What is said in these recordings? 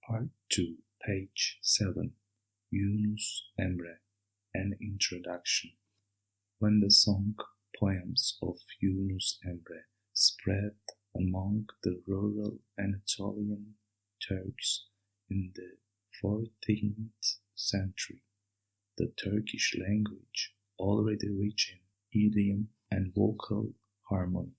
Part 2, page 7. Yunus Emre, an introduction. When the song poems of Yunus Emre spread among the rural Anatolian Turks in the 14th century, the Turkish language, already rich in idiom and vocal harmony,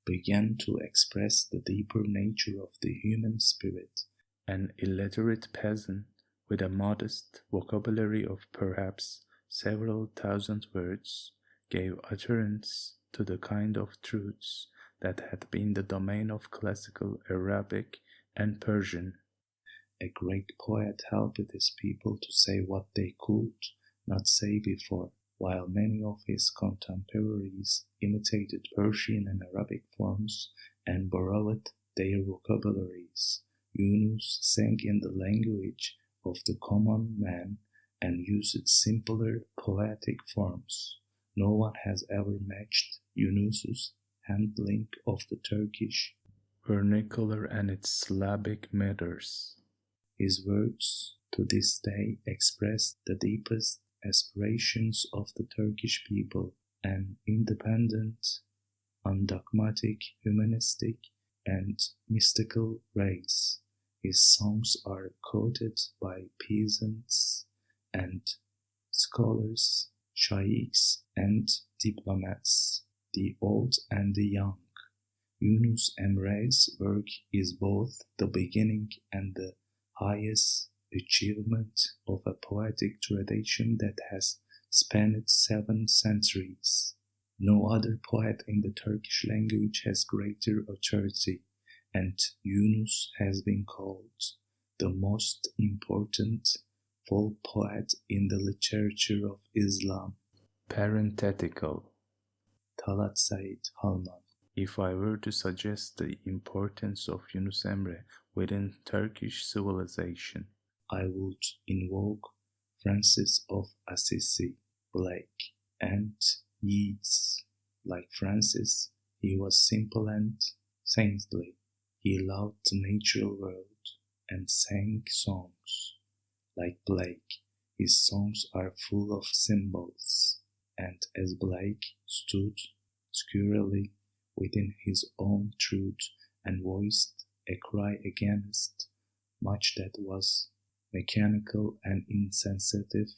began to express the deeper nature of the human spirit. An illiterate peasant with a modest vocabulary of perhaps several thousand words gave utterance to the kind of truths that had been the domain of classical Arabic and Persian. A great poet helped his people to say what they could not say before, while many of his contemporaries imitated Persian and Arabic forms and borrowed their vocabularies. Yunus sang in the language of the common man and used simpler poetic forms. No one has ever matched Yunus's handling of the Turkish vernacular and its syllabic metres. His words to this day express the deepest aspirations of the Turkish people, an independent, undogmatic, humanistic, and mystical race. His songs are quoted by peasants and scholars, sheikhs and diplomats, the old and the young. Yunus Emre's work is both the beginning and the highest achievement of a poetic tradition that has spanned 7 centuries. No other poet in the Turkish language has greater authority, and Yunus has been called the most important folk poet in the literature of Islam. Parenthetical. Talat Said Halman. If I were to suggest the importance of Yunus Emre within Turkish civilization, I would invoke Francis of Assisi, Blake, and Yeats. Like Francis, he was simple and saintly. He loved the natural world and sang songs. Like Blake, his songs are full of symbols, and as Blake stood squarely within his own truth and voiced a cry against much that was mechanical and insensitive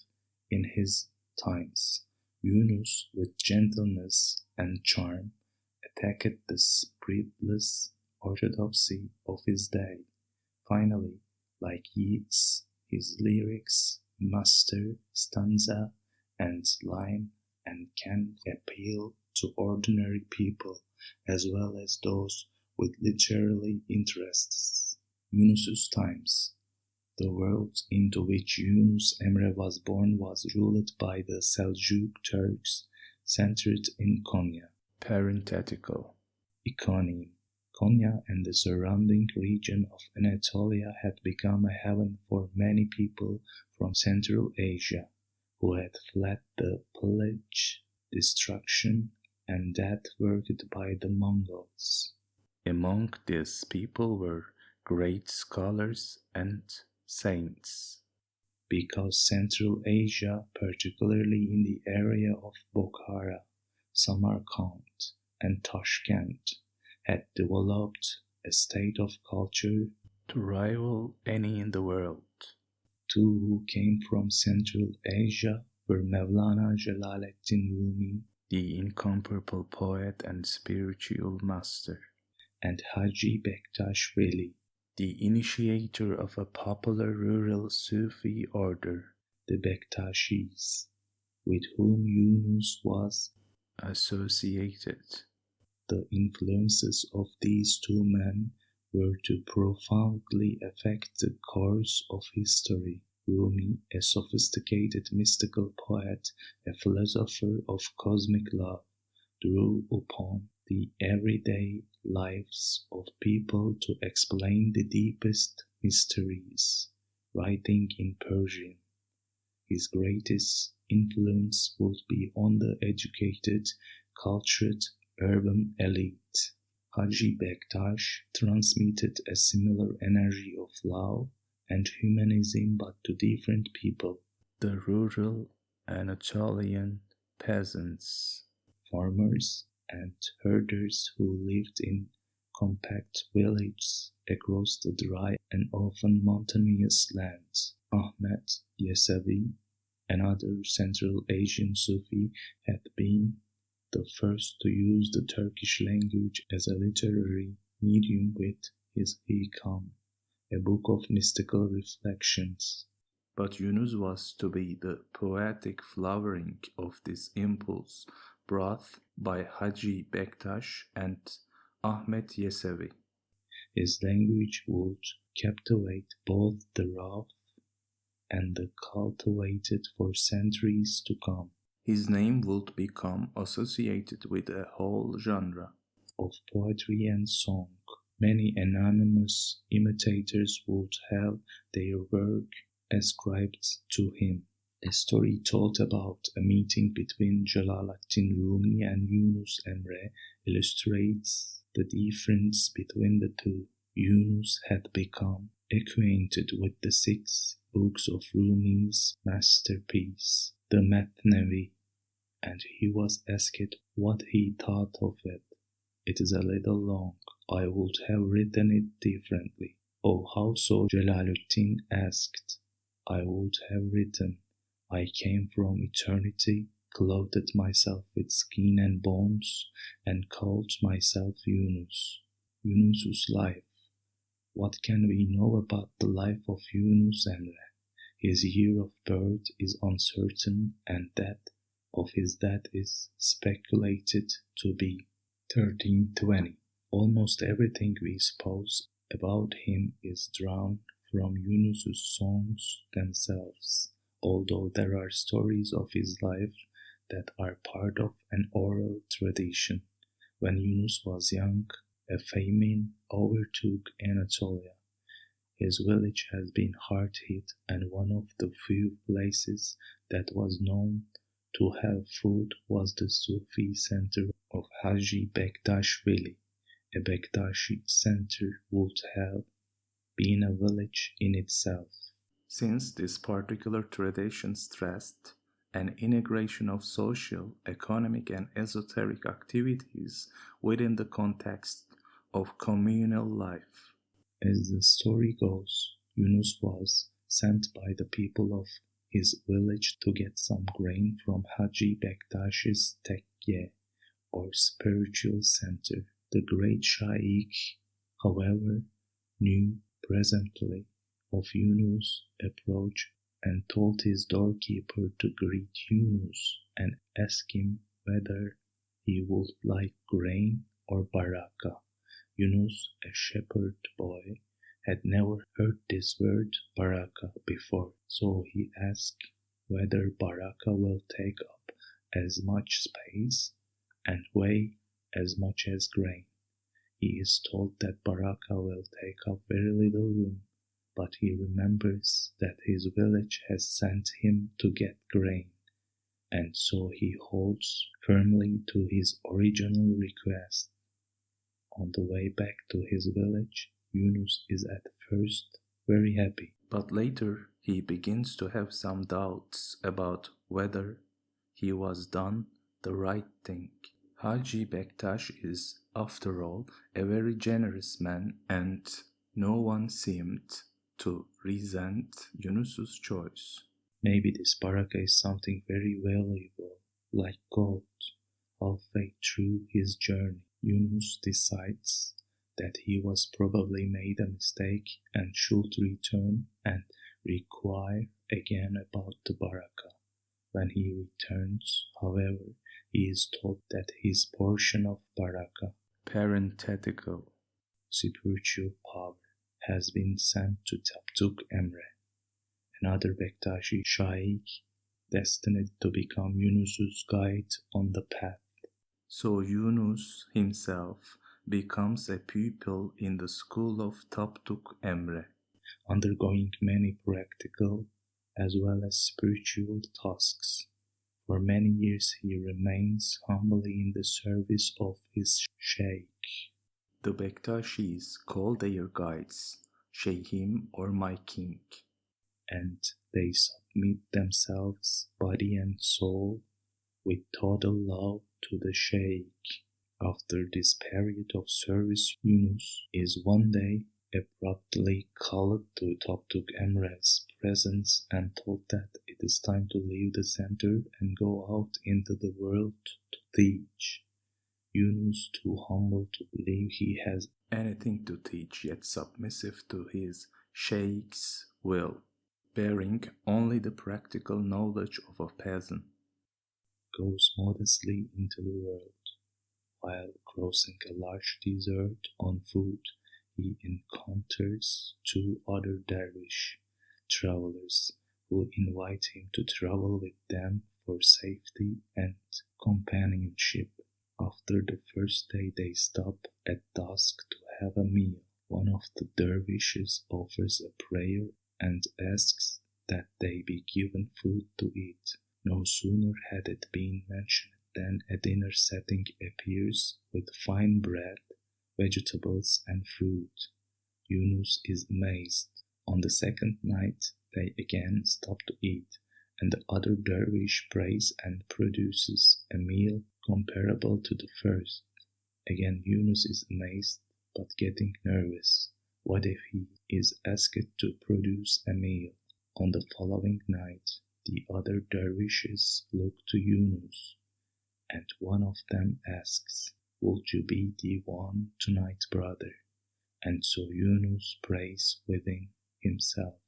in his times, Yunus, with gentleness and charm, attacked the spiritless orthodoxy of his day. Finally, like Yeats, his lyrics master stanza and line and can appeal to ordinary people as well as those with literary interests. Yunus's times. The world into which Yunus Emre was born was ruled by the Seljuk Turks, centered in Konya. Parenthetical. Economy. Konya and the surrounding region of Anatolia had become a haven for many people from Central Asia, who had fled the pillage, destruction, and death worked by the Mongols. Among these people were great scholars and saints. Because Central Asia, particularly in the area of Bukhara, Samarkand, and Tashkent, had developed a state of culture to rival any in the world. Two who came from Central Asia were Mevlana Jalāl Rūmī, the incomparable poet and spiritual master, and Hājī Bektāsh Veli, the initiator of a popular rural Sufi order, the Bektashis, with whom Yunus was associated. The influences of these two men were to profoundly affect the course of history. Rumi, a sophisticated mystical poet, a philosopher of cosmic love, drew upon the everyday lives of people to explain the deepest mysteries, writing in Persian. His greatest influence would be on the educated, cultured, urban elite. Hājī Bektāsh transmitted a similar energy of love and humanism, but to different people. The rural Anatolian peasants, farmers, and herders who lived in compact villages across the dry and often mountainous lands. Ahmed Yesevi, another Central Asian Sufi, had been the first to use the Turkish language as a literary medium with his Hikam, a book of mystical reflections. But Yunus was to be the poetic flowering of this impulse brought by Hacı Bektaş and Ahmet Yesevi. His language would captivate both the rough and the cultivated for centuries to come. His name would become associated with a whole genre of poetry and song. Many anonymous imitators would have their work ascribed to him. A story told about a meeting between Jalāl ad-Dīn and Yunus Emre illustrates the difference between the two. Yunus had become acquainted with the 6 books of Rūmī's masterpiece, the Metnevi, and he was asked what he thought of it. It is a little long. I would have written it differently. Oh, how so? Jalaluddin asked. I would have written, I came from eternity, clothed myself with skin and bones, and called myself Yunus. Yunus's life. What can we know about the life of Yunus Emre? His year of birth is uncertain, and that of his death is speculated to be 1320. Almost everything we suppose about him is drawn from Yunus's songs themselves, although there are stories of his life that are part of an oral tradition. When Yunus was young, a famine overtook Anatolia. His village has been hard hit, and one of the few places that was known to have food was the Sufi center of Hacı Bektaşvili. A Bektashi center would have been a village in itself. Since this particular tradition stressed an integration of social, economic, and esoteric activities within the context of communal life. As the story goes, Yunus was sent by the people of his village to get some grain from Hacı Bektaş's tekke, or spiritual center. The great Shaykh, however, knew presently of Yunus' approach and told his doorkeeper to greet Yunus and ask him whether he would like grain or baraka. Yunus, a shepherd boy, had never heard this word baraka before, so he asked whether baraka will take up as much space and weigh as much as grain. He is told that baraka will take up very little room, but he remembers that his village has sent him to get grain, and so he holds firmly to his original request. On the way back to his village, Yunus is at first very happy, but later he begins to have some doubts about whether he was done the right thing. Hacı Bektaş is, after all, a very generous man, and no one seemed to resent Yunus's choice. Maybe this baraka is something very valuable, like gold. Halfway through his journey, Yunus decides that he was probably made a mistake and should return and require again about the baraka. When he returns, however, he is told that his portion of baraka, parenthetical, spiritual power, has been sent to Tapduk Emre, another Bektashi Shaykh destined to become Yunus's guide on the path. So Yunus himself becomes a pupil in the school of Tapduk Emre, undergoing many practical as well as spiritual tasks. For many years he remains humbly in the service of his sheikh. The Bektashis call their guides Shaykhim or my king. And they submit themselves, body and soul, with total love to the Shaykh. After this period of service, Yunus is one day abruptly called to Tapduk Emre's presence and told that it is time to leave the center and go out into the world to teach. Yunus, too humble to believe he has anything to teach, yet submissive to his shaykh's will, bearing only the practical knowledge of a peasant, goes modestly into the world. While crossing a large desert on foot, he encounters two other dervish travelers who invite him to travel with them for safety and companionship. After the first day, they stop at dusk to have a meal. One of the dervishes offers a prayer and asks that they be given food to eat. No sooner had it been mentioned than a dinner setting appears with fine bread, vegetables, and fruit. Yunus is amazed. On the second night, they again stop to eat, and the other dervish prays and produces a meal comparable to the first. Again, Yunus is amazed, but getting nervous. What if he is asked to produce a meal? On the following night, the other dervishes look to Yunus, and one of them asks, "Would you be the one tonight, brother?" And so Yunus prays within himself,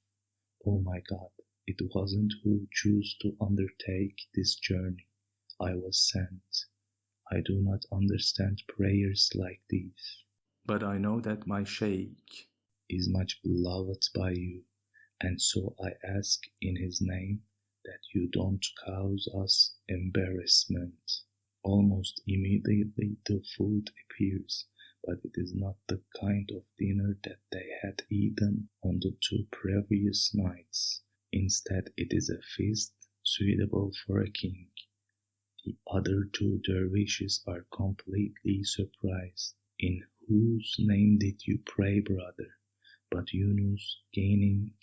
"Oh my God, it wasn't who chose to undertake this journey. I was sent. I do not understand prayers like these. But I know that my Shaykh is much beloved by you, and so I ask in his name that you don't cause us embarrassment." Almost immediately the food appears, but it is not the kind of dinner that they had eaten on the 2 previous nights. Instead, it is a feast suitable for a king. The other 2 dervishes are completely surprised. "In whose name did you pray, brother?" But Yunus, gaining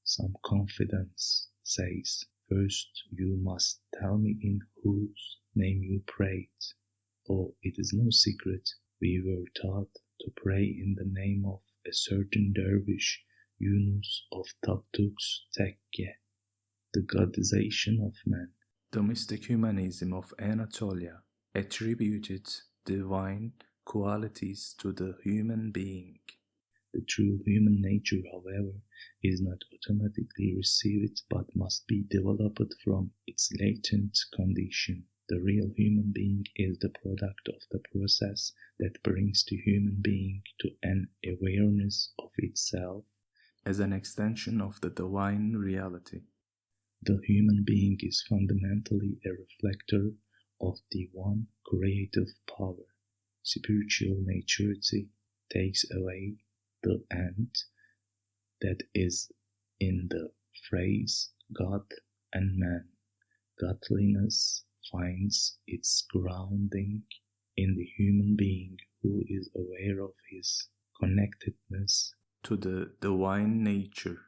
some confidence, says, "First you must tell me in whose name you prayed." "Oh, it is no secret. We were taught to pray in the name of a certain dervish, Yunus of Tapduk's Tekke, the godization of man." The mystic humanism of Anatolia attributed divine qualities to the human being. The true human nature, however, is not automatically received but must be developed from its latent condition. The real human being is the product of the process that brings the human being to an awareness of itself as an extension of the divine reality. The human being is fundamentally a reflector of the one creative power. Spiritual maturity takes away the "and" that is in the phrase God and man. Godliness finds its grounding in the human being who is aware of his connectedness to the divine nature.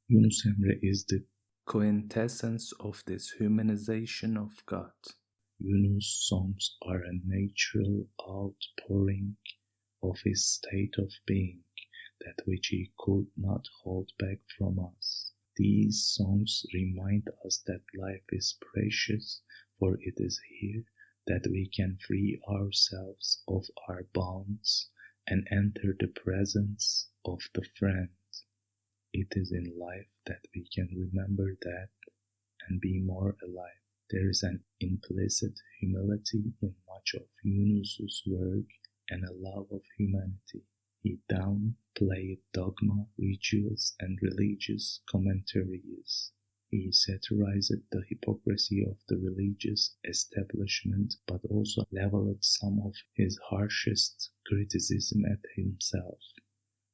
Yunus Emre is the quintessence of this humanization of God. Yunus' songs are a natural outpouring of his state of being, that which he could not hold back from us. These songs remind us that life is precious, for it is here that we can free ourselves of our bonds and enter the presence of the friend. It is in life that we can remember that and be more alive. There is an implicit humility in much of Yunus's work and a love of humanity. He downplayed dogma, rituals, and religious commentaries. He satirized the hypocrisy of the religious establishment, but also leveled some of his harshest criticism at himself.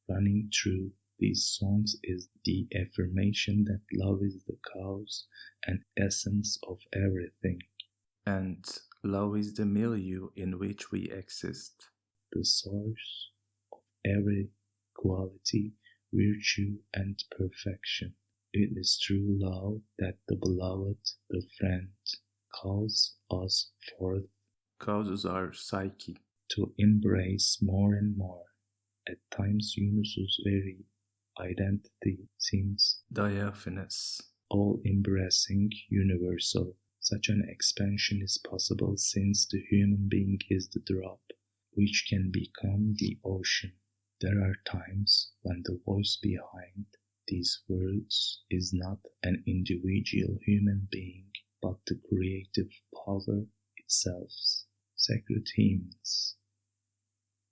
Running through these songs is the affirmation that love is the cause and essence of everything. And love is the milieu in which we exist. The source of every quality virtue and perfection. It is true love that the beloved, the friend, calls us forth, causes our psyche to embrace more and more. At times Yunus's very identity seems diaphanous, all-embracing, universal. Such an expansion is possible since the human being is the drop, which can become the ocean. There are times when the voice behind these words is not an individual human being, but the creative power itself. Sacred hymns.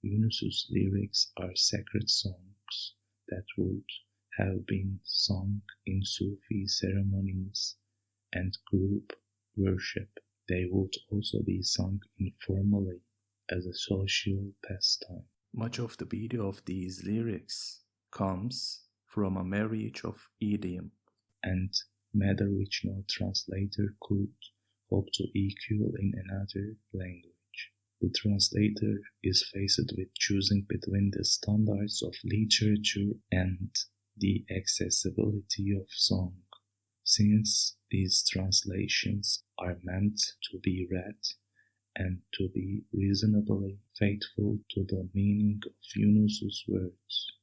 Yunus's lyrics are sacred songs that would have been sung in Sufi ceremonies and group worship. They would also be sung informally as a social pastime. Much of the beauty of these lyrics comes from a marriage of idiom and metre which no translator could hope to equal in another language. The translator is faced with choosing between the standards of literature and the accessibility of song. Since these translations are meant to be read and to be reasonably faithful to the meaning of Yunus's words,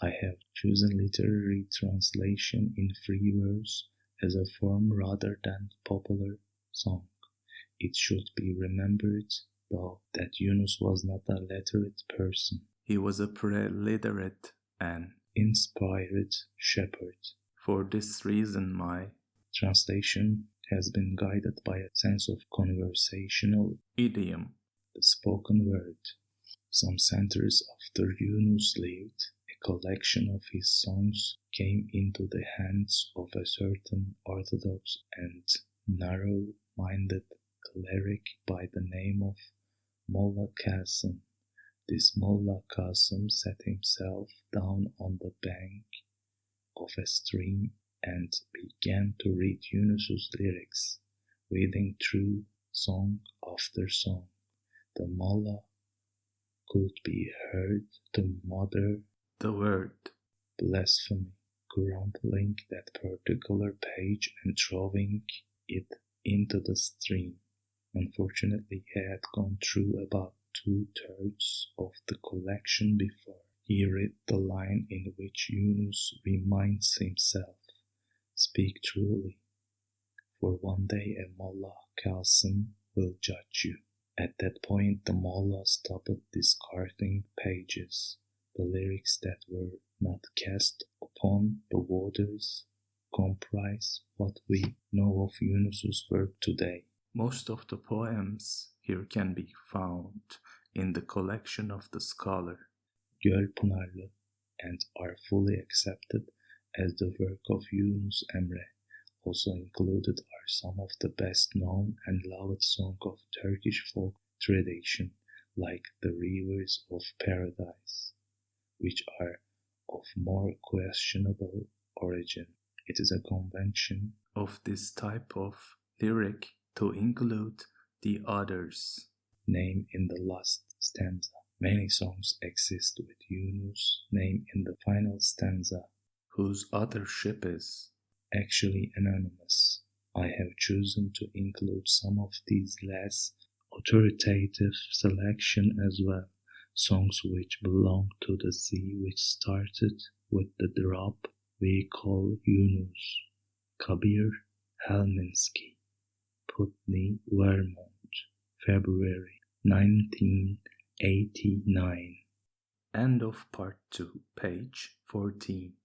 I have chosen literary translation in free verse as a form rather than popular song. It should be remembered, though, that Yunus was not a literate person. He was a pre-literate and inspired shepherd. For this reason my translation has been guided by a sense of conversational idiom, the spoken word. Some centuries after Yunus lived, a collection of his songs came into the hands of a certain orthodox and narrow-minded cleric by the name of Molla Qasim. This Molla Qasim sat himself down on the bank of a stream and began to read Yunus's lyrics, reading through song after song. The Mullah could be heard to mutter the word blasphemy, crumpling that particular page and throwing it into the stream. Unfortunately, he had gone through about 2/3 of the collection before he read the line in which Yunus reminds himself, "Speak truly, for one day a Mullah Qasim will judge you." At that point the Mullah stopped discarding pages. The lyrics that were not cast upon the waters comprise what we know of Yunus's work today. Most of the poems here can be found in the collection of the scholar Gölpınarlı and are fully accepted as the work of Yunus Emre. Also included are some of the best known and loved songs of Turkish folk tradition, like the Rivers of Paradise, which are of more questionable origin. It is a convention of this type of lyric to include the others' name in the last stanza. Many songs exist with Yunus' name in the final stanza, whose authorship is actually anonymous. I have chosen to include some of these less authoritative selection as well, songs which belong to the sea which started with the drop we call Yunus. Kabir Helminski, Putney, Vermont, February 1989. End of part 2, page 14.